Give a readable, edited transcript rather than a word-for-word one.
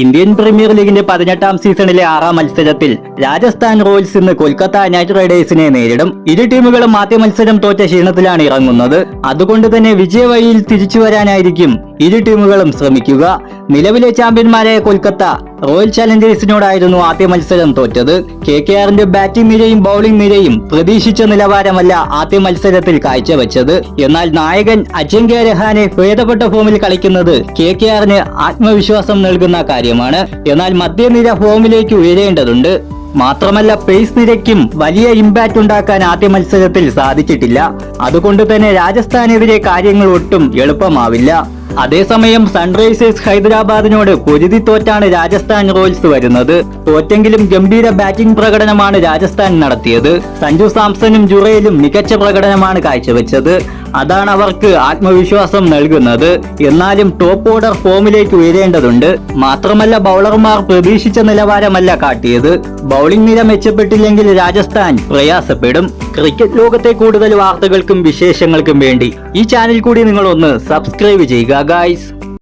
Indian premier ലീഗിന്റെ 18ാം സീസണിലെ 6ാം മത്സരത്തിൽ രാജസ്ഥാൻ റോയൽസ് ഇന്ന് കൊൽക്കത്ത നൈറ്റ് റൈഡേഴ്സിനെ നേരിടും. ഇരു ടീമുകളും ആദ്യ മത്സരം തോറ്റ ക്ഷീണത്തിലാണ് ഇറങ്ങുന്നത്. അതുകൊണ്ട് തന്നെ വിജയവഴിയിൽ തിരിച്ചു വരാനായിരിക്കും ഇരു ടീമുകളും ശ്രമിക്കുക. നിലവിലെ ചാമ്പ്യന്മാരായ കൊൽക്കത്ത റോയൽ ചാലഞ്ചേഴ്സിനോടായിരുന്നു ആദ്യ മത്സരം തോറ്റത്. KKRന്റെ ബാറ്റിംഗ് നിരയും ബൌളിംഗ് നിരയും പ്രതീക്ഷിച്ച നിലവാരമല്ല ആദ്യ മത്സരത്തിൽ കാഴ്ചവെച്ചത്. എന്നാൽ നായകൻ അജിങ്ക്യ രഹാനെ ഭേദപ്പെട്ട ഫോമിൽ കളിക്കുന്നത് KKRന് ആത്മവിശ്വാസം നൽകുന്ന കാര്യമാണ്. എന്നാൽ മധ്യനിര ഫോമിലേക്ക് ഉയരേണ്ടതുണ്ട്. മാത്രമല്ല പേസ് നിരയ്ക്കും വലിയ ഇമ്പാക്ട് ഉണ്ടാക്കാൻ ആദ്യ മത്സരത്തിൽ സാധിച്ചിട്ടില്ല. അതുകൊണ്ട് തന്നെ രാജസ്ഥാനെതിരെ കാര്യങ്ങൾ ഒട്ടും എളുപ്പമാവില്ല. അതേസമയം സൺറൈസേഴ്സ് ഹൈദരാബാദിനോട് പൊരുതി തോറ്റാണ് രാജസ്ഥാൻ റോയൽസ് വരുന്നത്. തോറ്റെങ്കിലും ഗംഭീര ബാറ്റിംഗ് പ്രകടനമാണ് രാജസ്ഥാൻ നടത്തിയത്. സഞ്ജു സാംസണും ജുറേലും മികച്ച പ്രകടനമാണ് കാഴ്ചവെച്ചത്. അതാണ് അവർക്ക് ആത്മവിശ്വാസം നൽകുന്നത്. എന്നാലും ടോപ്പ് ഓർഡർ ഫോമിലേക്ക് ഉയരേണ്ടതുണ്ട്. മാത്രമല്ല ബൌളർമാർ പ്രതീക്ഷിച്ച നിലവാരമല്ല കാട്ടിയത്. ബൌളിംഗ് നില മെച്ചപ്പെട്ടില്ലെങ്കിൽ രാജസ്ഥാൻ പ്രയാസപ്പെടും. ക്രിക്കറ്റ് ലോകത്തെ കൂടുതൽ വാർത്തകൾക്കും വിശേഷങ്ങൾക്കും വേണ്ടി ഈ ചാനൽ കൂടി നിങ്ങൾ ഒന്ന് സബ്സ്ക്രൈബ് ചെയ്യുക ഗായ്സ്.